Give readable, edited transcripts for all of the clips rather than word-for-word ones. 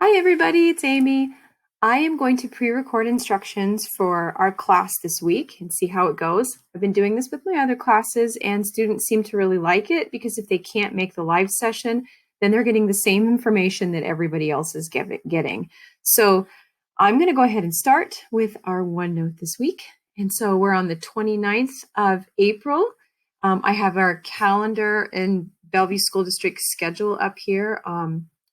Hi everybody, it's Amy. I am going to pre-record instructions for our class this week and see how it goes. I've been doing this with my other classes and students seem to really like it because if they can't make the live session, then they're getting the same information that everybody else is getting. So I'm going to go ahead and start with our OneNote this week. And so we're on the 29th of April. I have our calendar and Bellevue School District schedule up here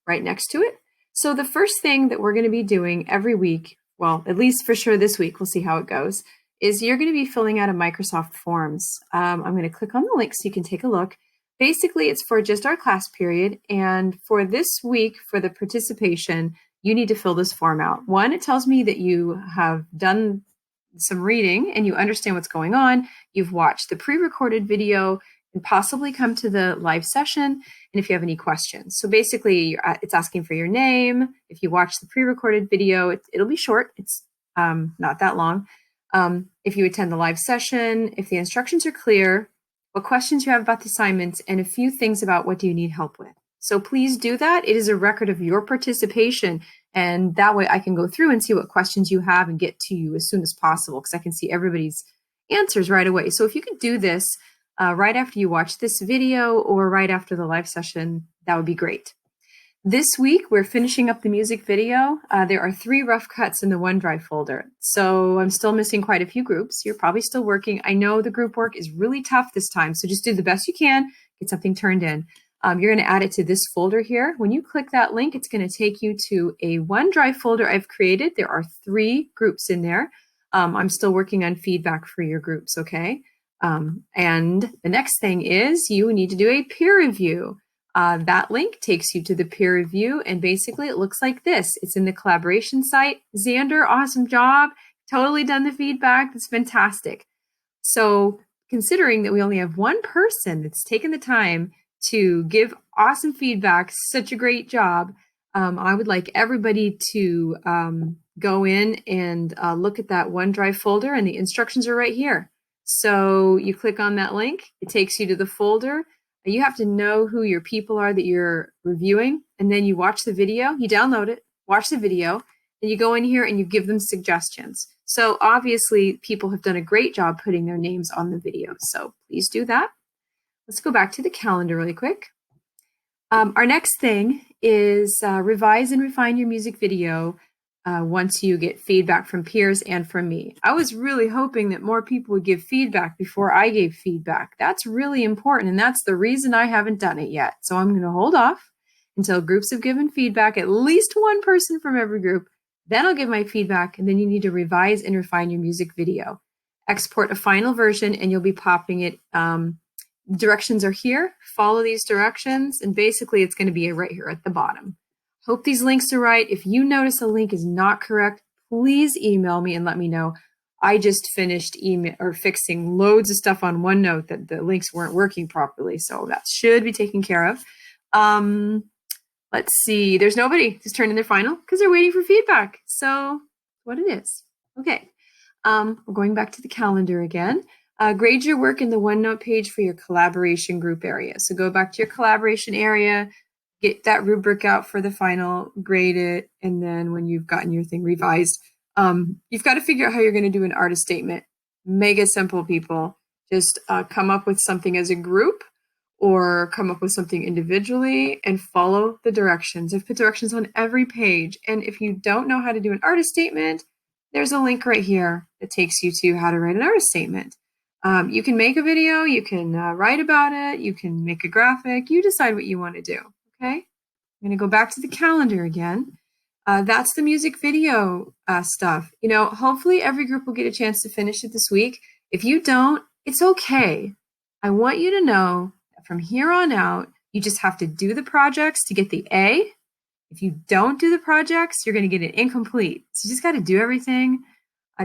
right next to it. So the first thing that we're going to be doing every week, well, at least for sure this week, we'll see how it goes, is you're going to be filling out a Microsoft Forms. I'm going to click on the link so you can take a look. Basically, it's for just our class period. And for this week, for the participation, you need to fill this form out. One, it tells me that you have done some reading and you understand what's going on. You've watched the pre-recorded video and possibly come to the live session, and if you have any questions. So basically, it's asking for your name. If you watch the pre-recorded video, it'll be short. It's not that long. If you attend the live session, if the instructions are clear, what questions you have about the assignments, and a few things about what do you need help with. So please do that. It is a record of your participation, and that way I can go through and see what questions you have and get to you as soon as possible because I can see everybody's answers right away. So if you could do this right after you watch this video or right after the live session, that would be great. This week, we're finishing up the music video. There are 3 rough cuts in the OneDrive folder. So I'm still missing quite a few groups. You're probably still working. I know the group work is really tough this time, so just do the best you can, get something turned in. You're going to add it to this folder here. When you click that link, it's going to take you to a OneDrive folder I've created. There are 3 groups in there. I'm still working on feedback for your groups, okay? And the next thing is you need to do a peer review. That link takes you to the peer review, and basically it looks like this. It's in the collaboration site. Xander, awesome job. Totally done the feedback. That's fantastic. So considering that we only have one person that's taken the time to give awesome feedback, such a great job, I would like everybody to go in and look at that OneDrive folder, and the instructions are right here. So you click on that link, it takes you to the folder. You have to know who your people are that you're reviewing, and then you watch the video, you download it, watch the video, and you go in here and you give them suggestions. So obviously people have done a great job putting their names on the video, so please do that. Let's go back to the calendar really quick. Our next thing is revise and refine your music video once you get feedback from peers and from me. I was really hoping that more people would give feedback before I gave feedback. That's really important, and that's the reason I haven't done it yet. So I'm going to hold off until groups have given feedback, at least one person from every group. Then I'll give my feedback, and then you need to revise and refine your music video. Export a final version, and you'll be popping it. Directions are here. Follow these directions, and basically it's going to be right here at the bottom. Hope these links are right. If you notice a link is not correct, please email me and let me know. I just finished fixing loads of stuff on OneNote that the links weren't working properly, so that should be taken care of. Let's see. There's nobody who's turned in their final because they're waiting for feedback. So what it is. Okay. We're going back to the calendar again. Grade your work in the OneNote page for your collaboration group area. So go back to your collaboration area, get that rubric out for the final, grade it, and then when you've gotten your thing revised, you've got to figure out how you're going to do an artist statement. Mega simple, people. Just come up with something as a group or come up with something individually and follow the directions. I've put directions on every page, and if you don't know how to do an artist statement, there's a link right here that takes you to how to write an artist statement. You can make a video, you can write about it, you can make a graphic, you decide what you want to do, okay? I'm going to go back to the calendar again. That's the music video stuff. You know, hopefully every group will get a chance to finish it this week. If you don't, it's okay. I want you to know that from here on out, you just have to do the projects to get the A. If you don't do the projects, you're going to get an incomplete. So you just got to do everything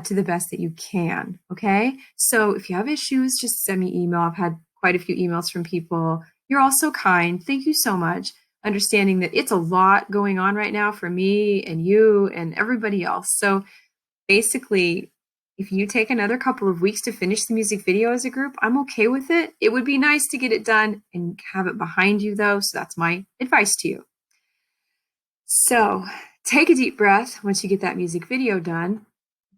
to the best that you can, okay? So if you have issues, just send me email. I've had quite a few emails from people. You're all so kind. Thank you so much. Understanding that it's a lot going on right now for me and you and everybody else. So basically, if you take another couple of weeks to finish the music video as a group, I'm okay with it. It would be nice to get it done and have it behind you though. So that's my advice to you. So Take a deep breath once you get that music video done.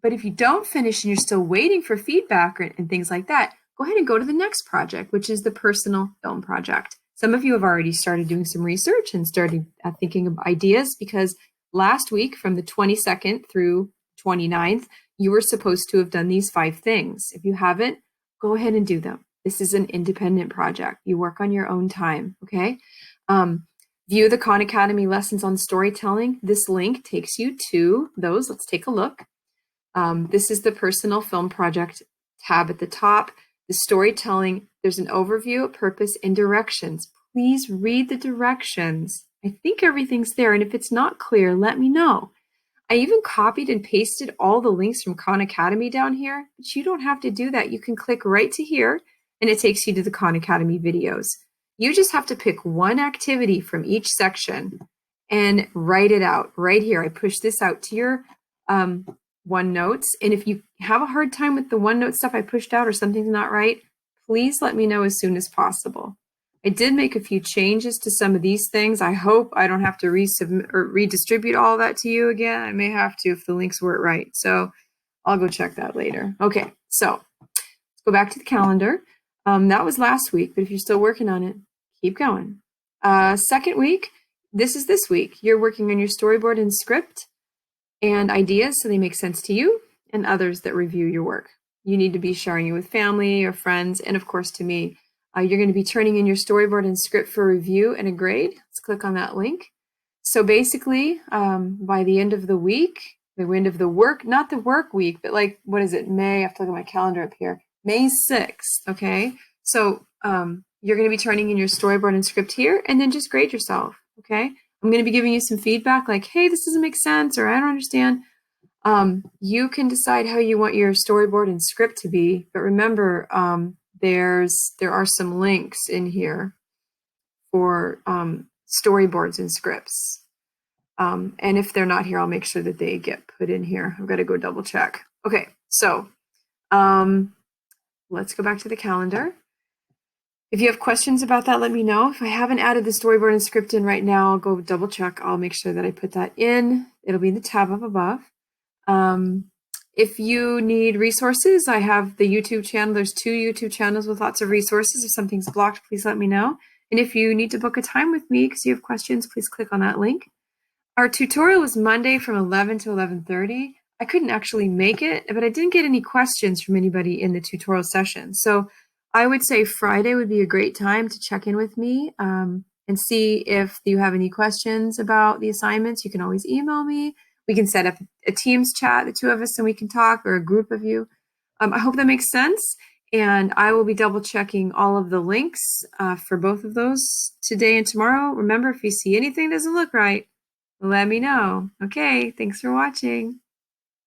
But if you don't finish and you're still waiting for feedback and things like that, go ahead and go to the next project, which is the personal film project. Some of you have already started doing some research and started thinking of ideas, because last week from the 22nd through 29th, you were supposed to have done these 5 things. If you haven't, go ahead and do them. This is an independent project. You work on your own time, okay? View the Khan Academy lessons on storytelling. This link takes you to those. Let's take a look. This is the personal film project tab at the top. The storytelling, there's an overview, a purpose, and directions. Please read the directions. I think everything's there, and if it's not clear, let me know. I even copied and pasted all the links from Khan Academy down here, but you don't have to do that. You can click right to here, and it takes you to the Khan Academy videos. You just have to pick one activity from each section and write it out right here. I push this out to your OneNotes. And if you have a hard time with the OneNote stuff I pushed out or something's not right, please let me know as soon as possible. I did make a few changes to some of these things. I hope I don't have to resubmit or redistribute all of that to you again. I may have to if the links weren't right. So I'll go check that later. Okay, so let's go back to the calendar. That was last week, but if you're still working on it, keep going. Second week, this is this week. You're working on your storyboard and script and ideas so they make sense to you and others that review your work. You need to be sharing it with family or friends, and of course to me. You're going to be turning in your storyboard and script for review and a grade. Let's click on that link. So basically, by the end of the week, the end of the work, not the work week, but like, what is it, May? I have to look at my calendar up here. May 6th, okay? So you're going to be turning in your storyboard and script here, and then just grade yourself, okay? I'm going to be giving you some feedback like, hey, this doesn't make sense, or I don't understand. You can decide how you want your storyboard and script to be, but remember, there are some links in here for storyboards and scripts. And if they're not here, I'll make sure that they get put in here. I've got to go double check. Okay, so let's go back to the calendar. If you have questions about that, let me know. If I haven't added the storyboard and script in right now, I'll go double check. I'll make sure that I put that in. It'll be in the tab up above. If you need resources, I have the YouTube channel. There's 2 YouTube channels with lots of resources. If something's blocked, please let me know. And if you need to book a time with me because you have questions, please click on that link. Our tutorial was Monday from 11 to 11:30. I couldn't actually make it, but I didn't get any questions from anybody in the tutorial session. So I would say Friday would be a great time to check in with me and see if you have any questions about the assignments. You can always email me. We can set up a Teams chat, the 2 of us, and we can talk, or a group of you. I hope that makes sense. And I will be double checking all of the links for both of those today and tomorrow. Remember, if you see anything that doesn't look right, let me know. Okay, thanks for watching.